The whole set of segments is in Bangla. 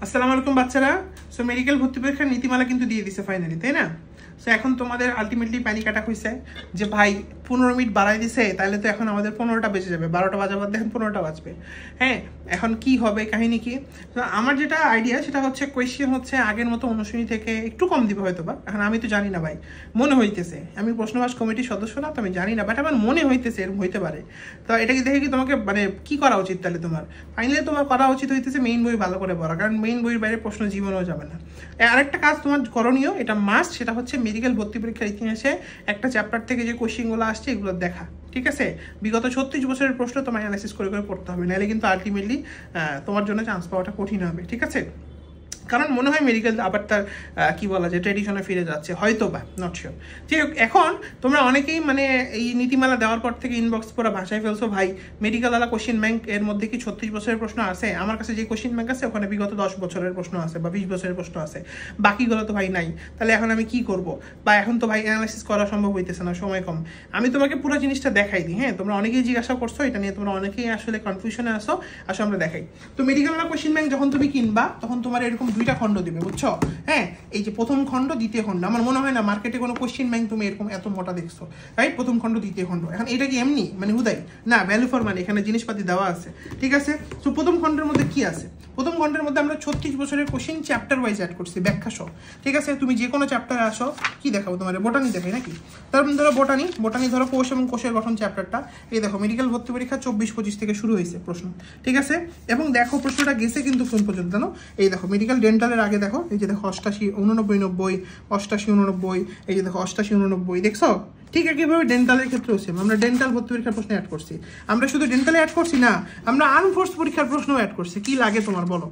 আসসালামু আলাইকুম বাচ্চারা। সো মেডিকেল ভর্তি পরীক্ষার নীতিমালা কিন্তু দিয়ে দিছে ফাইনালি, তাই না? সো এখন তোমাদের আলটিমেটলি প্যানিক অ্যাটাক হয়েছে যে ভাই 15 মিনিট বাড়াই দিছে, তাহলে তো এখন আমাদের 15টা বেজে যাবে, 12টা বাজাবার দেখেন 15টা বাজবে। হ্যাঁ, এখন কি হবে, কাহিনী কি? তো আমার যেটা আইডিয়া সেটা হচ্ছে কোয়েশ্চেন হচ্ছে আগের মতো অনুশীলনী থেকে একটু কম দিবে হয়তো বা। এখন আমি তো জানি না ভাই, মনে হইতেছে, আমি প্রশ্নবাস কমিটির সদস্য না, তো আমি জানি না, বাট আমার মনে হইতেছে এরকম হইতে পারে। তো এটাকে দেখে কি তোমাকে মানে কি করা উচিত? তাহলে তোমার ফাইনালি তোমার করা উচিত হইতেছে মেইন বই ভালো করে পড়া, কারণ মেইন বইয়ের বাইরে প্রশ্ন জীবনেও যাবে না। আরেকটা কাজ তোমার করণীয়, এটা মাস্ট, সেটা হচ্ছে মেডিকেল ভর্তি পরীক্ষার ইতিহাসে একটা চ্যাপ্টার থেকে যে কোশ্চেনগুলো আসছে এগুলো দেখা, ঠিক আছে? বিগত 36 বছরের প্রশ্ন তোমার অ্যানালাইসিস করে করে পড়তে হবে, নাহলে কিন্তু আলটিমেটলি তোমার জন্য চান্স পাওয়াটা কঠিন হবে, ঠিক আছে? কারণ মনে হয় মেডিকেল আবার তার কি বলা যায় ট্রেডিশনে ফিরে যাচ্ছে, হয়তো বা, নট শিওর। ঠিক এখন তোমরা অনেকেই মানে এই নীতিমালা দেওয়ার পর থেকে ইনবক্স পুরো ভাষায় ফেলছো, ভাই মেডিকেলওয়ালা কোশ্চেন ব্যাংক এর মধ্যে কি 36 বছরের প্রশ্ন আছে? আমার কাছে যে কোশ্চেন ব্যাংক আছে ওখানে বিগত 10 বছরের প্রশ্ন আছে বা 20 বছরের প্রশ্ন আছে, বাকিগুলো তো ভাই নাই। তাহলে এখন আমি কি করব? বা এখন তো ভাই অ্যানালাইসিস করা সম্ভব হইতেছে না, সময় কম। আমি তোমাকে পুরো জিনিসটা দেখাই দিই। হ্যাঁ, তোমরা অনেকেই জিজ্ঞাসা করছো এটা নিয়ে, তোমরা অনেকেই আসলে কনফিউশনে আসো, আসলে আমরা দেখাই। তো মেডিকেলওয়ালা কোশ্চেন ব্যাংক যখন তুমি কিনবা তখন তোমার এরকম দুইটা খণ্ড দিবে, বুঝছো? হ্যাঁ, এই যে প্রথম খণ্ড দ্বিতীয় খণ্ড। আমার মনে হয় না মার্কেটে কোনো কোশ্চেন ব্যাংক তুমি এরকম এত মোটা দেখছো, রাইট? প্রথম খণ্ড দ্বিতীয় খণ্ড। এখন এটা কি এমনি মানে হুদাই না, ভ্যালু ফর মানি, এখানে জিনিসপাতি দেওয়া আছে, ঠিক আছে? তো প্রথম খণ্ডের মধ্যে কি আছে? প্রথম খণ্ডের মধ্যে আমরা 36 বছরের কোশ্চেন চ্যাপ্টার ওয়াইজ অ্যাড করছি, ব্যাখ্যা সহ, ঠিক আছে? তুমি যে কোনো চ্যাপ্টারে আসো, কি দেখাবো তোমার? বোটানি দেখাই নাকি? তারপর ধরো বোটানি ধরো কোষ এবং কোষের গঠন চ্যাপ্টারটা, এই দেখো মেডিকেল ভর্তি পরীক্ষা 24-25 থেকে শুরু হয়েছে প্রশ্ন, ঠিক আছে? এবং দেখো প্রশ্নটা গেছে কিন্তু কোন পর্যন্ত জানো? এই দেখো মেডিকেল ডেন্টালের আগে দেখো, এই যে দেখো 88, 89, 90, 88, 89, এই যে দেখো 88, 89, দেখছো? ঠিক একইভাবে ডেন্টালের ক্ষেত্রেও সেম, আমরা ডেন্টাল ভর্তি পরীক্ষার প্রশ্ন অ্যাড করছি। আমরা শুধু ডেন্টালে অ্যাড করছি না, আমরা আনফোর্স পরীক্ষার প্রশ্নও অ্যাড করছি। কি লাগে তোমার বলো?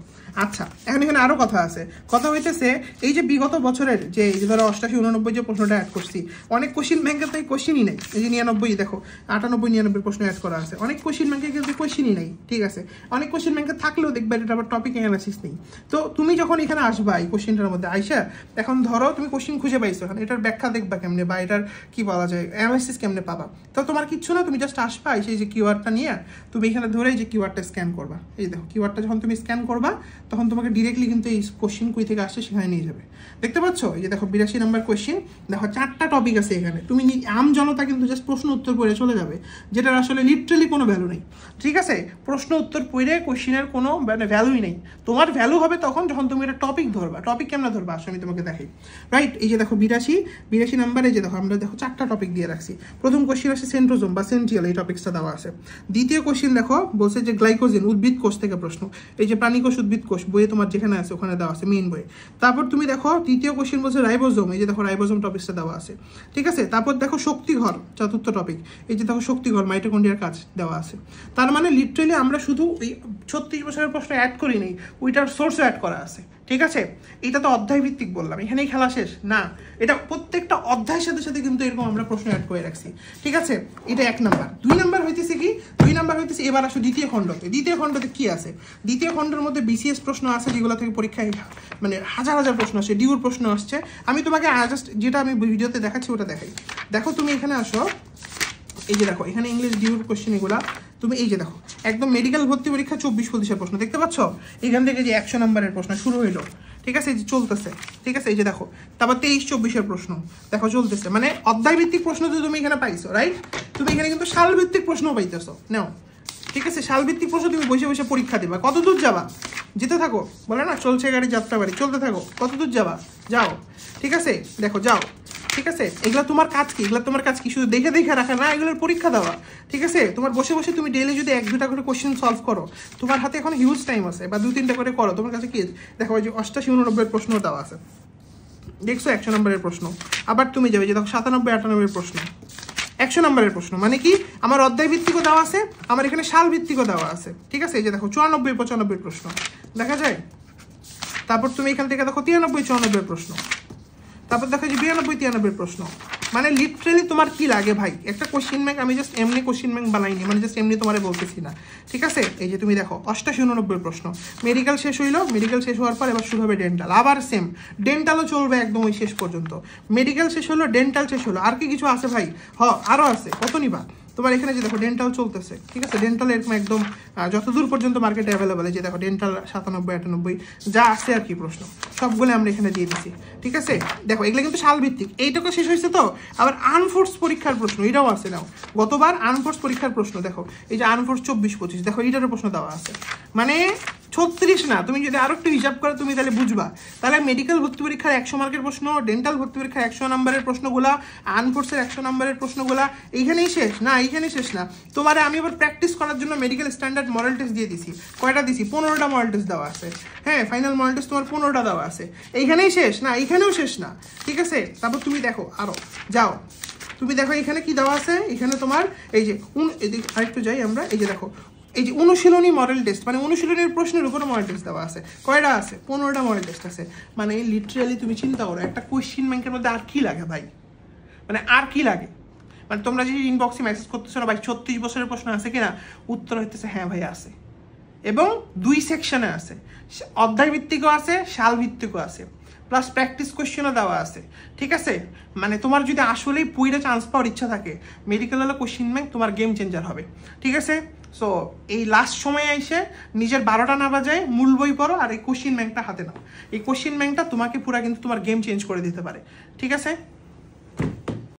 আচ্ছা, এখন এখানে আরো কথা আছে, কথা হইতেছে এই যে বিগত বছরের যে এই যে ধরো 88, 89 যে প্রশ্নটা অ্যাড করছি, অনেক কোশ্চিন ব্যাংকে তো এই কোশ্চিনই নেই। এই যে 99 দেখো 98, 99 প্রশ্ন অ্যাড করা আছে, অনেক কোশ্চিন ব্যাংকে কিন্তু কোশ্চিনই নেই, ঠিক আছে? অনেক কোশ্চিন ব্যাংকে থাকলেও দেখবে এটা আবার টপিক অ্যানালাইসিস নেই। তো তুমি যখন এখানে আসবা এই কোশ্চিনটার মধ্যে আইসা, এখন ধরো তুমি কোশ্চিন খুঁজে পাইছো, এখন এটার ব্যাখ্যা দেখবা কেমনে বা এটার কি বলা যায় অ্যানালাইসিস কেমনে পাবা? তো তোমার কিচ্ছু না, তুমি জাস্ট আসবা, এই যে কিওয়ার্ডটা নিয়ে তুমি এখানে ধরে এই যে কিওয়ার্ডটা স্ক্যান করবা। এই দেখো কিওয়ার্ডটা যখন তুমি স্ক্যান করবা তখন তোমাকে ডিরেক্টলি কিন্তু এই কোশ্চিন কই থেকে আসছে সেখানে নিয়ে যাবে। দেখতে পাচ্ছ? এই যে দেখো 82 নম্বর কোশ্চিন, দেখো 4টা টপিক আছে এখানে। তুমি আম জনতা কিন্তু জাস্ট প্রশ্ন উত্তর পড়ে চলে যাবে, যেটার আসলে লিটারালি কোনো ভ্যালু নেই, ঠিক আছে? প্রশ্ন উত্তর পড়ে কোশ্চিনের কোনো মানে ভ্যালুই নেই। তোমার ভ্যালু হবে তখন যখন তুমি একটা টপিক ধরবা। টপিক কেমন ধরবা আসলে আমি তোমাকে দেখাই, রাইট? এই যে দেখো 82 নাম্বারে যে দেখো আমরা দেখো 4টা টপিক দিয়ে রাখছি। প্রথম কোশ্চিন আছে সেন্ট্রোজোম বা সেন্ট্রিয়াল, এই টপিকসটা দেওয়া আছে। দ্বিতীয় কোশ্চিন দেখো বলছে যে গ্লাইকোজেন, উদ্ভিদ কোষ থেকে প্রশ্ন, এই যে প্রাণী কোষ উদ্ভিদ কোষ বইয়ে তোমার যেখানে আছে ওখানে দেওয়া আছে মেইন বইয়ে। তারপর তুমি দেখো তৃতীয় কোশ্চিন বলছে রাইবোজোম, এই যে দেখো রাইবোজোম টপিকসটা দেওয়া আছে, ঠিক আছে? তারপর দেখো শক্তিঘর, চতুর্থ টপিক, এই যে দেখো শক্তিঘর মাইটোকন্ড্রিয়ার কাজ দেওয়া আছে। তার মানে লিটারালি আমরা শুধু এই 36 বছরের প্রশ্ন অ্যাড করি নেই, ওইটার সোর্সও অ্যাড করা আছে, ঠিক আছে? এটা তো অধ্যায় ভিত্তিক বললাম, এখানেই খেলা শেষ না। এটা প্রত্যেকটা অধ্যায়ের সাথে সাথে কিন্তু এরকম আমরা প্রশ্ন অ্যাড করে রাখছি, ঠিক আছে? এটা 1 নাম্বার। 2 নাম্বার হইতেছে কি? 2 নাম্বার হইতেছে এবার আসো দ্বিতীয় খণ্ডতে। দ্বিতীয় খণ্ডতে কি আছে? দ্বিতীয় খণ্ডের মধ্যে বিসিএস প্রশ্ন আছে, যেগুলো থেকে পরীক্ষায় মানে হাজার হাজার প্রশ্ন আসছে, ডিউর প্রশ্ন আসছে। আমি তোমাকে জাস্ট যেটা আমি ভিডিওতে দেখাচ্ছি ওটা দেখাই। দেখো তুমি এখানে আসো, এই যে দেখো এখানে ইংলিশ ডিউর কোশ্চেন এগুলা তুমি এই যে দেখো একদম মেডিকেল ভর্তি পরীক্ষা 24-25 প্রশ্ন দেখতে পাচ্ছ? এখান থেকে যে 100 নম্বরের প্রশ্ন শুরু হইলো, ঠিক আছে? এই যে চলতেছে, ঠিক আছে? এই যে দেখো তারপর 23-24 প্রশ্ন দেখো চলতেছে, মানে অধ্যায় ভিত্তিক প্রশ্ন তো তুমি এখানে পাইছো, রাইট? তুমি এখানে কিন্তু সাল ভিত্তিক প্রশ্নও পাইতেছো, নাও, ঠিক আছে? সাল ভিত্তিক প্রশ্ন তুমি বসে বসে পরীক্ষা দিবা। কত দূর যাবা? যেতে থাকো, বলে না চলছে গাড়ি যাত্রা বাড়ি, চলতে থাকো। কত দূর যাবা? যাও, ঠিক আছে? দেখো যাও, ঠিক আছে? এগুলো তোমার কাজ কি? এগুলো তোমার কাজ কি? শুধু দেখে দেখে রাখা না, এগুলোর পরীক্ষা দেওয়া, ঠিক আছে? তোমার বসে বসে তুমি ডেইলি যদি 1-2টা করে কোশ্চেন সলভ করো, তোমার হাতে এখন হিউজ টাইম আছে, বা 2-3টা করে করো, তোমার কাছে কি দেখো ওই যে 88-89 প্রশ্ন দেওয়া আছে, দেখছো 100 নম্বরের প্রশ্ন। আবার তুমি যাবে যে দেখো 97-98 প্রশ্ন, 100 নম্বরের প্রশ্ন। মানে কি আমার অধ্যায় ভিত্তিকও দেওয়া আছে, আমার এখানে সাল ভিত্তিকও দেওয়া আছে, ঠিক আছে? এই যে দেখো 94-95 প্রশ্ন দেখা যায়। তারপর তুমি এখান থেকে দেখো 93-94 প্রশ্ন, তারপর দেখো যে 92-93 প্রশ্ন। মানে লিটারালি তোমার কি লাগে ভাই? একটা কোশ্চিন ব্যাংক আমি জাস্ট এমনি কোশ্চিন ব্যাংক বানাইনি, মানে জাস্ট এমনি তোমার বলতেছি না, ঠিক আছে? এই যে তুমি দেখো 88-89 প্রশ্ন। মেডিকেল শেষ হইলো, মেডিকেল শেষ হওয়ার পর এবার শুরু হবে ডেন্টাল, আবার সেম ডেন্টালও চলবে একদম ওই শেষ পর্যন্ত। মেডিকেল শেষ হলো, ডেন্টাল শেষ হলো, আর কি কিছু আছে ভাই? আরও আছে, কত নিবা? তোমার এখানে যে দেখো ডেন্টাল চলতেছে, ঠিক আছে? ডেন্টাল এরকম একদম যতদূর পর্যন্ত মার্কেটে অ্যাভেলেবল, যে দেখো ডেন্টাল 97, 98 যা আছে আর কি প্রশ্ন সবগুলো আমরা এখানে দিয়ে দিচ্ছি, ঠিক আছে। দেখো এগুলো কিন্তু সাল ভিত্তিক, এইটুকু শেষ হয়েছে। তো আবার আনফোর্স পরীক্ষার প্রশ্ন এটাও আছে, নাও গতবার আনফোর্স পরীক্ষার প্রশ্ন দেখো, এই যে আনফোর্স 24-25 দেখো এইটারও প্রশ্ন দেওয়া আছে, মানে 36 না, তুমি যদি আরো একটু হিসাব করো তুমি তাহলে বুঝবা। তাহলে মেডিকেল ভর্তি পরীক্ষার 100 মার্কের প্রশ্ন, ডেন্টাল ভর্তি পরীক্ষার 100 নম্বরের প্রশ্নগুলা, আনফোর্সের 100 নম্বরের প্রশ্নগুলা এইখানেই শেষ না, এইখানেই শেষ না। তোমারে আমি আবার প্র্যাকটিস করার জন্য মেডিকেল স্ট্যান্ডার্ড মডেল টেস্ট দিয়ে দিছি, কয়টা দিছি? 15টা মডেল টেস্ট দেওয়া আছে, হ্যাঁ ফাইনাল মডেল টেস্ট তোমার 15টা দেওয়া আছে। এইখানেই শেষ না, এইখানেও শেষ না, ঠিক আছে। তারপর তুমি দেখো আরো যাও, তুমি দেখো এখানে কি দেওয়া আছে, এখানে তোমার এই যে আরেকটু যাই আমরা, এই যে দেখো এই যে অনুশীলনী মডেল টেস্ট, মানে অনুশীলনীর প্রশ্নের উপরে মডেল টেস্ট দেওয়া আছে, কয়টা আছে? 15টা মডেল টেস্ট আছে। মানে লিটারালি তুমি চিন্তা করো একটা কোয়েশ্চেন ব্যাংকের মধ্যে আর কি লাগে ভাই, মানে আর কি লাগে? মানে তোমরা যে ইনবক্সে মেসেজ করতেছো না ভাই 36 বছরের প্রশ্ন আছে কিনা, উত্তর হইতেছে হ্যাঁ ভাই আছে, এবং 2 সেকশনে আছে, অধ্যায় ভিত্তিকও আছে, সাল ভিত্তিকও আছে, প্লাস প্র্যাকটিস কোয়েশ্চেনও দেওয়া আছে, ঠিক আছে। মানে তোমার যদি আসলেই পুইরে চান্স পাওয়ার ইচ্ছা থাকে, মেডিকেল হলে কোয়েশ্চেন ব্যাংক তোমার গেম চেঞ্জার হবে, ঠিক আছে। সো এই লাস্ট সময়ে এসে নিজের 12টা না বাজায় মূল বই পড়ো আর এই কোয়েশ্চেন ব্যাংকটা হাতে নাও। এই কোয়েশ্চেন ব্যাংকটা তোমাকে পুরা কিন্তু তোমার গেম চেঞ্জ করে দিতে পারে, ঠিক আছে।